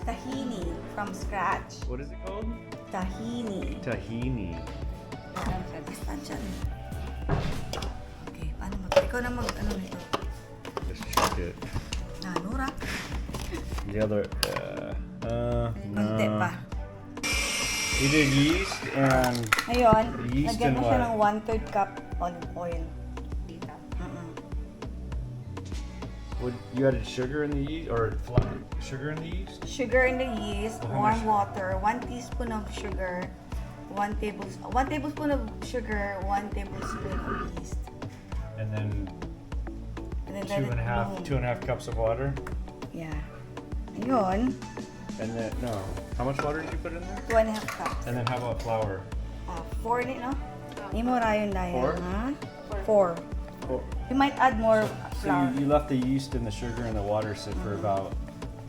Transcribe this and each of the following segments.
tahini from scratch. What is it called? Tahini. Tahini. Basta dyan. Okay, paano ikaw na ano nito? Just check it. Nura? The other, Konti no. pa. We did yeast and Ngayon, Yeast lagyan and mo siya what? ng 1/3 cup olive oil. Dito. you added sugar in the yeast or sugar in the yeast? Sugar in the yeast, How warm much? water, 1 teaspoon of sugar, 1 tablespoon of sugar, 1 tablespoon of yeast. And then And then two and a half cups of water. Yeah. Ayun, And then no, how much water did you put in there? 2.5 cups. And then how about flour? 4 no? Hindi mo rayon dahil, Four? ha? 4. Oh, You might add more so flour. you left the yeast and the sugar and the water sit for about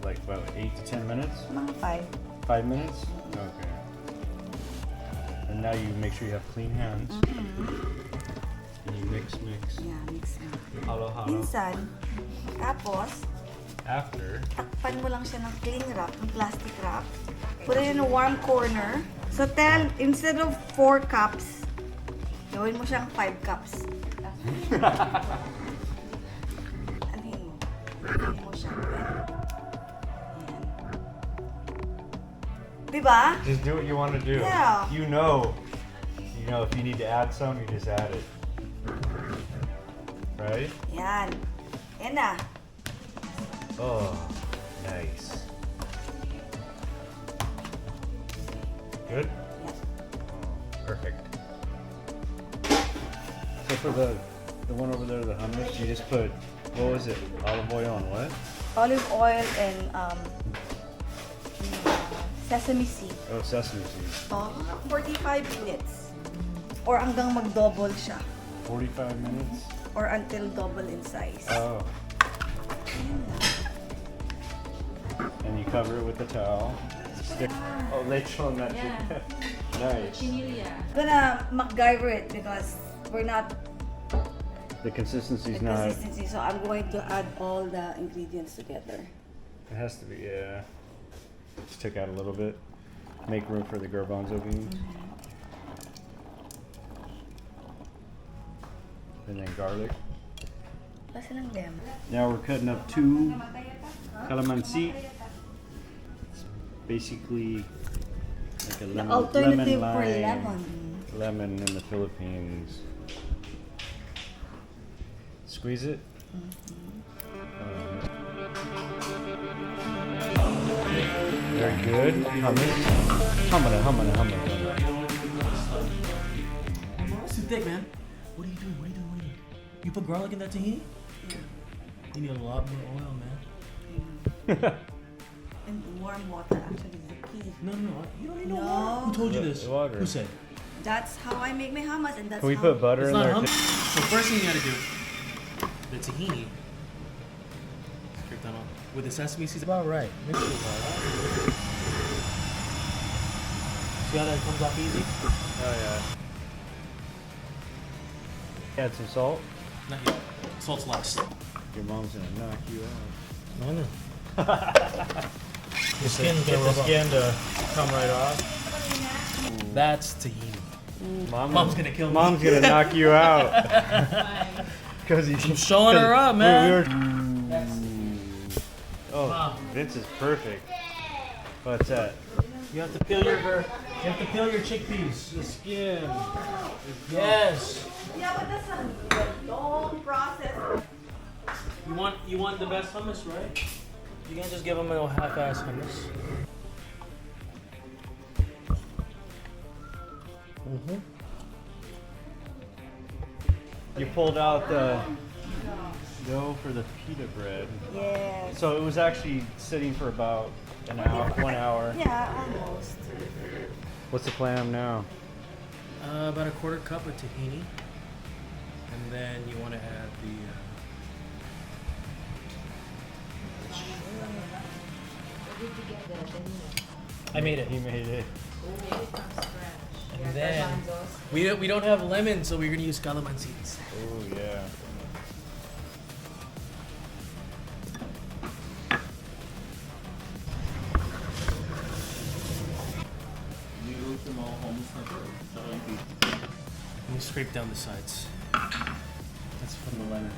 8 to 10 minutes? Mga 5. 5 minutes? Okay. And now you make sure you have clean hands. And you mix. Yeah, mix mo. Halo. Minsan, tapos, After, takpan mo lang siya ng cling wrap, ng plastic wrap. Put it in a warm corner. So instead of 4 cups, gawin mo siyang 5 cups. Anuhin mo. Anuhin mo siya. Ayan. Diba? just do what you want to do. Yeah. You know if you need to add some, you just add it. Right? Yan. Yan na. Oh, nice. Good? Yes. Perfect. So for the one over there, the hummus, you just put, what was it? Olive oil and what? Olive oil and sesame seed. Oh, sesame seeds. 45 minutes. Or hanggang mag-double siya. 45 minutes? Or until double in size. Oh. Ayan lang. And you cover it with the towel. Stick. Oh, lechon that Yeah. Nice. Chinilla. I'm gonna MacGyver it because we're not The consistency's the not. consistency. So I'm going to add all the ingredients together. It has to be, yeah. Just took out a little bit. Make room for the garbanzo beans. And then garlic. Basta lang lemon. Now we're cutting up 2 calamansi. It's basically like a The lemon, alternative lemon for lime. lemon. Lemon in the Philippines. Squeeze it. Very good. Hummus. It's too thick, man. What are you doing? You put garlic in that tahini? You need a lot more oil, man. And warm water actually is the key. No. You don't need no No. water. Who told you this? The water. Who said? That's how I make my hummus, and that's Can we how put butter It's in not there? hummus. So first thing you gotta do, the tahini. With the sesame seeds, about right. Mix it about right. See how that comes off easy? Oh yeah. Add some salt. Not yet. Salt's last. Your mom's gonna knock you out. No, no. The skin's Get gonna the rub off. skin to come right off. That's tahini. Mom's gonna kill me. Mom's gonna knock you out. Because I'm showing her up, man. Oh, Mom. Vince is perfect. What's that? You have to peel your chickpeas. The skin. Yes. Yeah, but that's a long process. You want the best hummus, right? You can't just give them a half-ass hummus. You pulled out the dough for the pita bread. Yes. So it was actually sitting for about an hour, 1 hour. Yeah, almost. What's the plan now? About a quarter cup of tahini. And then you want to add the... I made it. He made it. And then we don't have lemon, so we're gonna use calamansi. Oh yeah. me scrape down the sides. That's from the lemon.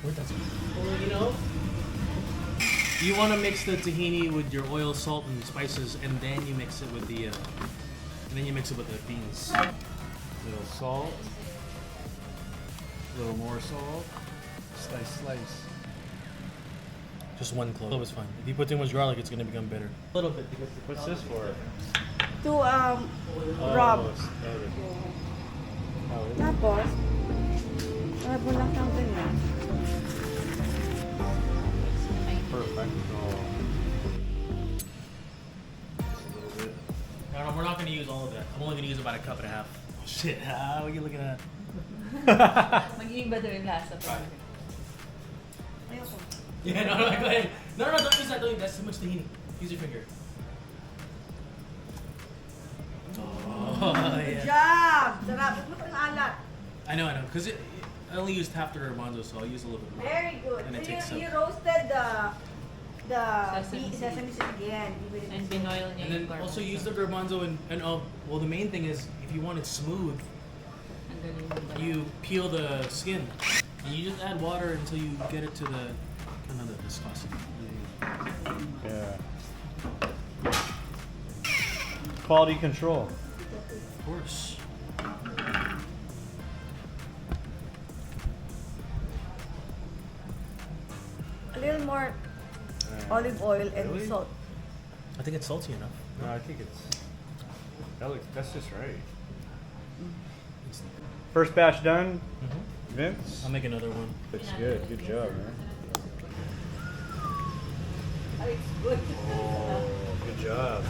Where'd that go? Well, you know, you want to mix the tahini with your oil, salt, and spices, and then you mix it with the, beans. Little salt. A little more salt. Slice. Just one clove is fine. If you put too much garlic, it's gonna become bitter. A little bit because. What's this for? To rub. Oh, Tapos, rub mo lang ng ganyan. perfect. Just a little bit. No, we're not gonna use all of that. I'm only gonna use about a cup and a half. Oh, shit, what are you looking at? Magiging better yung lasa. Ayoko. Yeah, no, go ahead. No, don't use that. Don't use that. That's too much tahini. Use your finger. Oh, Good yeah. job! Sarap. Huwag mo itong alat. I know. Because I only used half the garbanzo, so I'll use a little bit more. Very good. And it So takes you up. roasted the Sesame sesame seed again. And binoil niya And then yung also use the garbanzo and well, the main thing is if you want it smooth, Ang galing mo ba? you peel the skin and you just add water until you get it to the kind of the viscosity. Yeah. Quality control. Of course. A little more olive oil and Really? salt. I think it's salty enough. No, I think that's just right. It's- First batch done, Mhm. Vince. I'll make another one. Looks good. Good job, man. It's good. Oh, good job.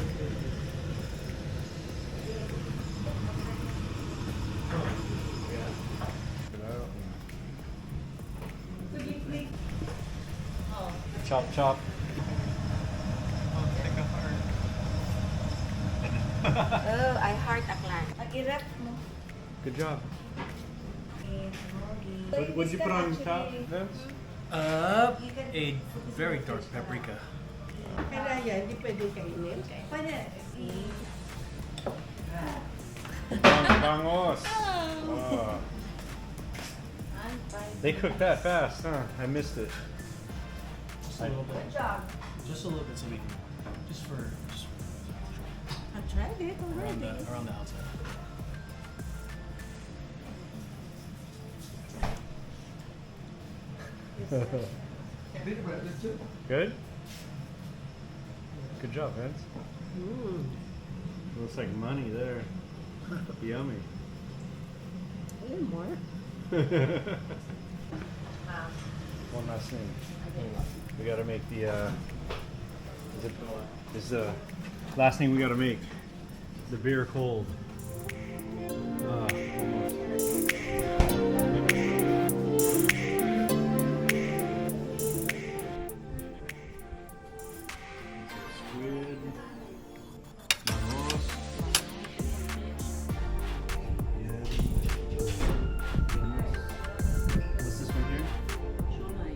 Chop, chop. Oh, I heart Aklan. Nag-irep mo. Good job. What'd you put on top, Vince? A very dark paprika. Kaya yan, hindi pwede kainin. Pwede. Bangos. Oh. They cooked that fast, huh? I missed it. Just a little bit. Good job. Just a little bit so we can. Just for I tried it already. around the outside. Good? Good job, Vince. Mm. Looks like money there. Yummy. A little more. One last thing. We gotta make the is the last thing we gotta make. The beer cold. Ah, almost. Squid. Hummus. What's this one here?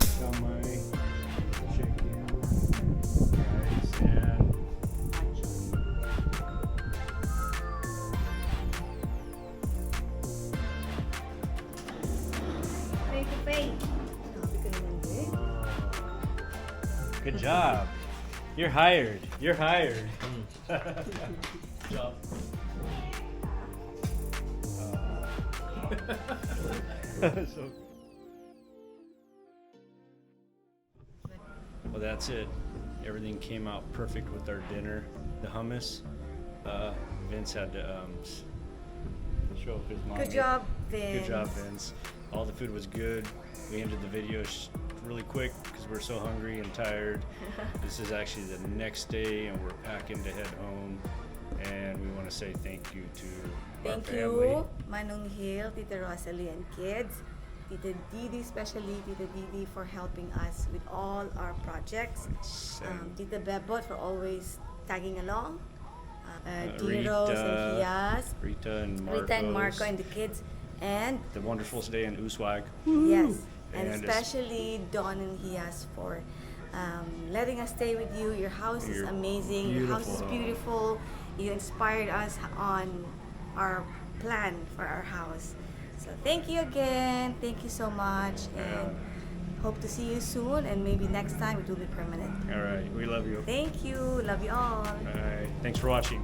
Shamai, chicken, rice, and Face to face. good job. You're hired. You're hired. Good job. So- well, that's it. Everything came out perfect with our dinner. The hummus. Vince had to show up his mom. Good job, Vince. Good job, Vince. All the food was good. We ended the video really quick because we're so hungry and tired. This is actually the next day, and we're packing to head home. And we want to say thank you to our Thank family. you, Manong Hill, Tita Rosalie, and kids. Tita Didi, especially Tita Didi, for helping us with all our projects. Tita Bebot for always tagging along. Diros and Hias. Rita and Marco and the kids. And the wonderful stay in Uswag. yes, and And especially Don and Hias for letting us stay with you. Your house is You're amazing. Your house is beautiful. beautiful. You inspired us on our plan for our house. So thank you again. Thank you so much. And hope to see you soon. And maybe next time it will be permanent. All right. We love you. Thank you. Love you all. All right. Thanks for watching.